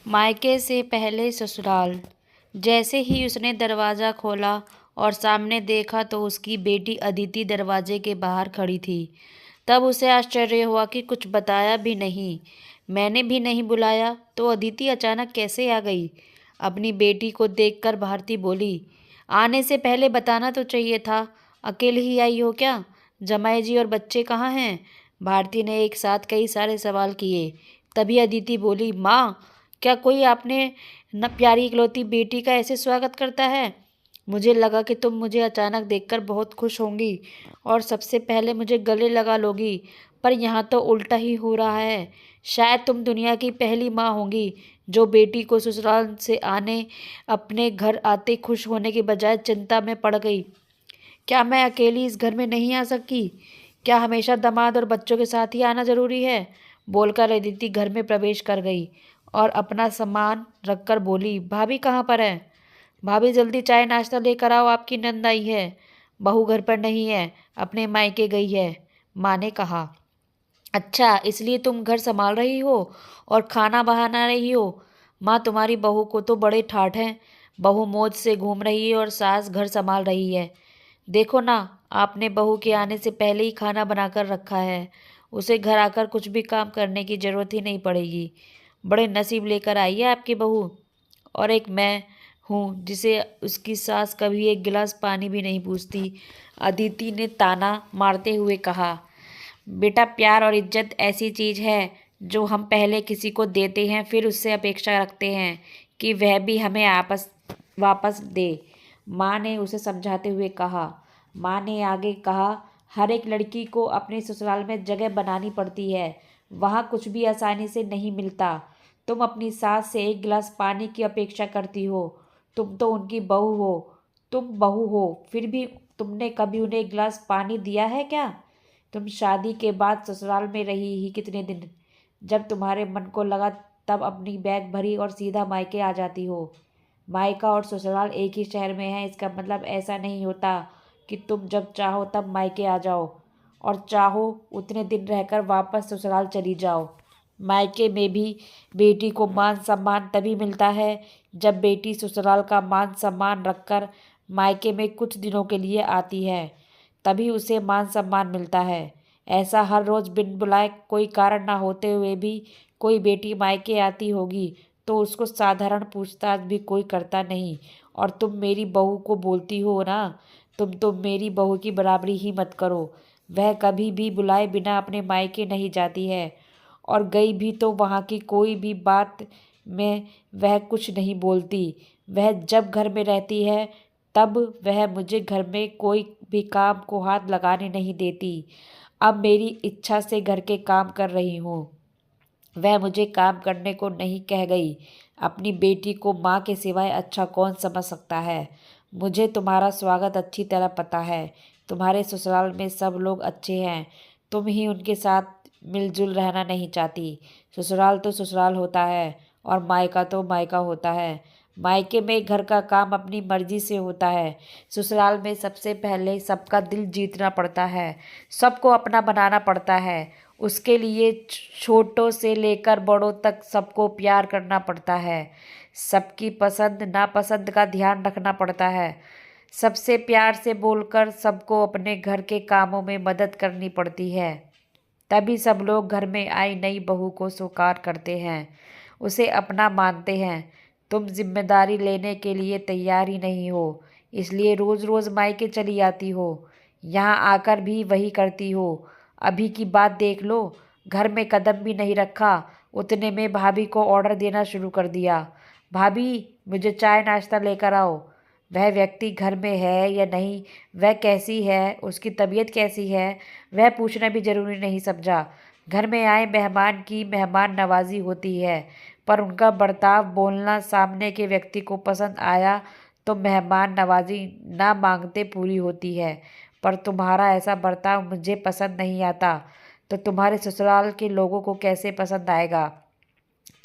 मायके से पहले ससुराल। जैसे ही उसने दरवाज़ा खोला और सामने देखा तो उसकी बेटी अदिति दरवाजे के बाहर खड़ी थी। तब उसे आश्चर्य हुआ कि कुछ बताया भी नहीं, मैंने भी नहीं बुलाया, तो अदिति अचानक कैसे आ गई। अपनी बेटी को देखकर भारती बोली, आने से पहले बताना तो चाहिए था। अकेले ही आई हो क्या? जमाई जी और बच्चे कहाँ हैं? भारती ने एक साथ कई सारे सवाल किए। तभी अदिति बोली, माँ, क्या कोई आपने न प्यारी इकलौती बेटी का ऐसे स्वागत करता है? मुझे लगा कि तुम मुझे अचानक देखकर बहुत खुश होंगी और सबसे पहले मुझे गले लगा लोगी, पर यहाँ तो उल्टा ही हो रहा है। शायद तुम दुनिया की पहली माँ होंगी जो बेटी को ससुराल से आने अपने घर आते खुश होने के बजाय चिंता में पड़ गई। क्या मैं अकेली इस घर में नहीं आ सकती? क्या हमेशा दामाद और बच्चों के साथ ही आना जरूरी है? बोलकर अदिति घर में प्रवेश कर गई और अपना सामान रखकर बोली, भाभी कहाँ पर है? भाभी जल्दी चाय नाश्ता लेकर आओ, आपकी नंद आई है। बहू घर पर नहीं है, अपने मायके गई है, माँ ने कहा। अच्छा, इसलिए तुम घर संभाल रही हो और खाना बना रही हो। माँ, तुम्हारी बहू को तो बड़े ठाठ हैं। बहू मौज से घूम रही है और सास घर संभाल रही है। देखो ना, आपने बहू के आने से पहले ही खाना बनाकर रखा है। उसे घर आकर कुछ भी काम करने की जरूरत ही नहीं पड़ेगी। बड़े नसीब लेकर आई है आपकी बहू। और एक मैं हूँ जिसे उसकी सास कभी एक गिलास पानी भी नहीं पूछती, अदिति ने ताना मारते हुए कहा। बेटा, प्यार और इज्जत ऐसी चीज है जो हम पहले किसी को देते हैं, फिर उससे अपेक्षा रखते हैं कि वह भी हमें आपस वापस दे, माँ ने उसे समझाते हुए कहा। माँ ने आगे कहा, हर एक लड़की को अपने ससुराल में जगह बनानी पड़ती है। वहाँ कुछ भी आसानी से नहीं मिलता। तुम अपनी सास से एक गिलास पानी की अपेक्षा करती हो। तुम तो उनकी बहू हो। तुम बहू हो, फिर भी तुमने कभी उन्हें एक गिलास पानी दिया है क्या? तुम शादी के बाद ससुराल में रही ही कितने दिन? जब तुम्हारे मन को लगा तब अपनी बैग भरी और सीधा मायके आ जाती हो। मायका और ससुराल एक ही शहर में है, इसका मतलब ऐसा नहीं होता कि तुम जब चाहो तब मायके आ जाओ और चाहो उतने दिन रहकर वापस ससुराल चली जाओ। मायके में भी बेटी को मान सम्मान तभी मिलता है जब बेटी ससुराल का मान सम्मान रखकर मायके में कुछ दिनों के लिए आती है, तभी उसे मान सम्मान मिलता है। ऐसा हर रोज बिन बुलाए कोई कारण ना होते हुए भी कोई बेटी मायके आती होगी तो उसको साधारण पूछताछ भी कोई करता नहीं। और तुम मेरी बहू को बोलती हो ना, तुम तो मेरी बहू की बराबरी ही मत करो। वह कभी भी बुलाए बिना अपने मायके नहीं जाती है, और गई भी तो वहाँ की कोई भी बात में वह कुछ नहीं बोलती। वह जब घर में रहती है तब वह मुझे घर में कोई भी काम को हाथ लगाने नहीं देती। अब मेरी इच्छा से घर के काम कर रही हूँ, वह मुझे काम करने को नहीं कह गई। अपनी बेटी को माँ के सिवाय अच्छा कौन समझ सकता है? मुझे तुम्हारा स्वागत अच्छी तरह पता है। तुम्हारे ससुराल में सब लोग अच्छे हैं, तुम ही उनके साथ मिलजुल रहना नहीं चाहती। ससुराल तो ससुराल होता है और मायका तो मायका होता है। मायके में घर का काम अपनी मर्जी से होता है। ससुराल में सबसे पहले सबका दिल जीतना पड़ता है, सबको अपना बनाना पड़ता है। उसके लिए छोटों से लेकर बड़ों तक सबको प्यार करना पड़ता है। सबकी पसंद नापसंद का ध्यान रखना पड़ता है। सबसे प्यार से बोलकर सबको अपने घर के कामों में मदद करनी पड़ती है। तभी सब लोग घर में आई नई बहू को स्वीकार करते हैं, उसे अपना मानते हैं। तुम जिम्मेदारी लेने के लिए तैयार ही नहीं हो, इसलिए रोज रोज मायके चली आती हो। यहाँ आकर भी वही करती हो। अभी की बात देख लो, घर में कदम भी नहीं रखा, उतने में भाभी को ऑर्डर देना शुरू कर दिया। भाभी, मुझे चाय नाश्ता लेकर आओ। वह व्यक्ति घर में है या नहीं, वह कैसी है, उसकी तबीयत कैसी है, वह पूछना भी जरूरी नहीं समझा। घर में आए मेहमान की मेहमान नवाजी होती है, पर उनका बर्ताव बोलना सामने के व्यक्ति को पसंद आया तो मेहमान नवाजी ना मांगते पूरी होती है। पर तुम्हारा ऐसा बर्ताव मुझे पसंद नहीं आता, तो तुम्हारे ससुराल के लोगों को कैसे पसंद आएगा?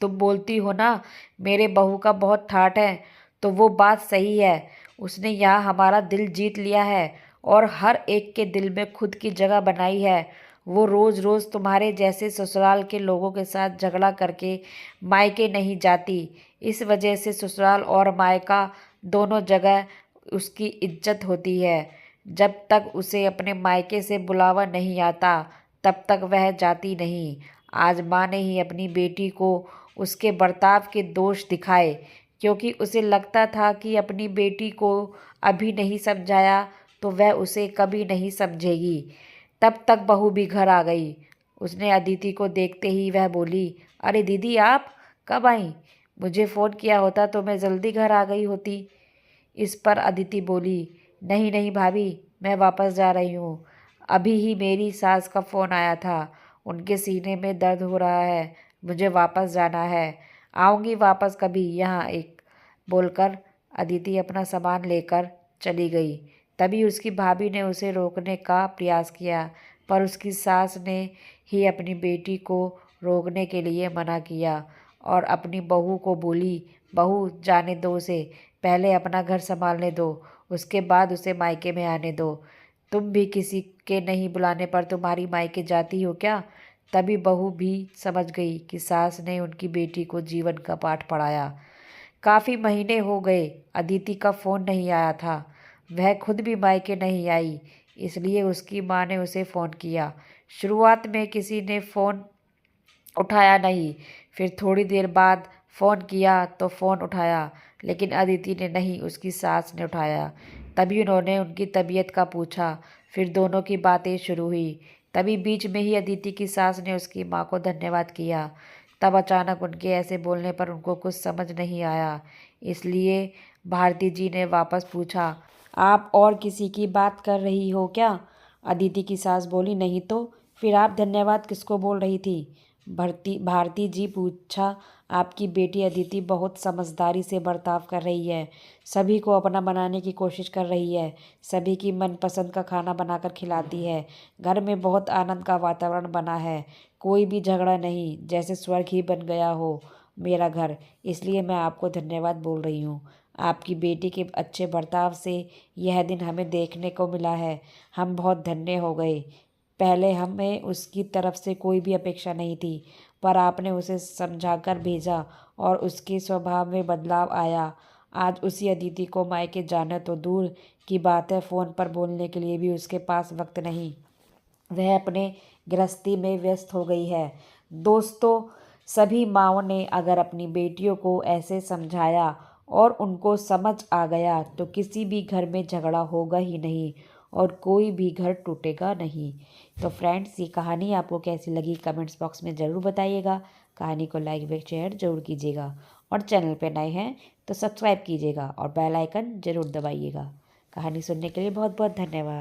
तुम बोलती हो ना मेरे बहू का बहुत ठाठ है, तो वो बात सही है। उसने यहाँ हमारा दिल जीत लिया है और हर एक के दिल में खुद की जगह बनाई है। वो रोज़ रोज़ तुम्हारे जैसे ससुराल के लोगों के साथ झगड़ा करके मायके नहीं जाती। इस वजह से ससुराल और मायका दोनों जगह उसकी इज्जत होती है। जब तक उसे अपने मायके से बुलावा नहीं आता तब तक वह जाती नहीं। आज माँ ने ही अपनी बेटी को उसके बर्ताव के दोष दिखाए, क्योंकि उसे लगता था कि अपनी बेटी को अभी नहीं समझाया तो वह उसे कभी नहीं समझेगी। तब तक बहू भी घर आ गई। उसने अदिति को देखते ही वह बोली, अरे दीदी, आप कब आई? मुझे फ़ोन किया होता तो मैं जल्दी घर आ गई होती। इस पर अदिति बोली, नहीं नहीं भाभी, मैं वापस जा रही हूँ। अभी ही मेरी सास का फ़ोन आया था, उनके सीने में दर्द हो रहा है, मुझे वापस जाना है। आऊँगी वापस कभी यहाँ एक बोलकर अदिति अपना सामान लेकर चली गई। तभी उसकी भाभी ने उसे रोकने का प्रयास किया, पर उसकी सास ने ही अपनी बेटी को रोकने के लिए मना किया और अपनी बहू को बोली, बहू जाने दो उसे, पहले अपना घर संभालने दो, उसके बाद उसे मायके में आने दो। तुम भी किसी के नहीं बुलाने पर तुम्हारी मायके जाती हो क्या? तभी बहू भी समझ गई कि सास ने उनकी बेटी को जीवन का पाठ पढ़ाया। काफ़ी महीने हो गए अदिति का फ़ोन नहीं आया था। वह खुद भी मायके नहीं आई, इसलिए उसकी माँ ने उसे फ़ोन किया। शुरुआत में किसी ने फ़ोन उठाया नहीं, फिर थोड़ी देर बाद फ़ोन किया तो फ़ोन उठाया, लेकिन अदिति ने नहीं, उसकी सास ने उठाया। तभी उन्होंने उनकी तबीयत का पूछा, फिर दोनों की बातें शुरू हुई। तभी बीच में ही अदिति की सास ने उसकी माँ को धन्यवाद किया। तब अचानक उनके ऐसे बोलने पर उनको कुछ समझ नहीं आया, इसलिए भारती जी ने वापस पूछा, आप और किसी की बात कर रही हो क्या? अदिति की सास बोली, नहीं तो फिर आप धन्यवाद किसको बोल रही थी? भारती जी पूछा, आपकी बेटी अदिति बहुत समझदारी से बर्ताव कर रही है, सभी को अपना बनाने की कोशिश कर रही है, सभी की मनपसंद का खाना बनाकर खिलाती है, घर में बहुत आनंद का वातावरण बना है, कोई भी झगड़ा नहीं, जैसे स्वर्ग ही बन गया हो मेरा घर। इसलिए मैं आपको धन्यवाद बोल रही हूँ। आपकी बेटी के अच्छे बर्ताव से यह दिन हमें देखने को मिला है। हम बहुत धन्य हो गए। पहले हमें उसकी तरफ से कोई भी अपेक्षा नहीं थी, पर आपने उसे समझाकर भेजा और उसके स्वभाव में बदलाव आया। आज उसी अदिति को मायके जाना तो दूर की बात है, फ़ोन पर बोलने के लिए भी उसके पास वक्त नहीं। वह अपने गृहस्थी में व्यस्त हो गई है। दोस्तों, सभी माँओं ने अगर अपनी बेटियों को ऐसे समझाया और उनको समझ आ गया तो किसी भी घर में झगड़ा होगा ही नहीं और कोई भी घर टूटेगा नहीं। तो फ्रेंड्स, ये कहानी आपको कैसी लगी कमेंट्स बॉक्स में ज़रूर बताइएगा। कहानी को लाइक व शेयर ज़रूर कीजिएगा और चैनल पर नए हैं तो सब्सक्राइब कीजिएगा और बेल आइकन ज़रूर दबाइएगा। कहानी सुनने के लिए बहुत बहुत धन्यवाद।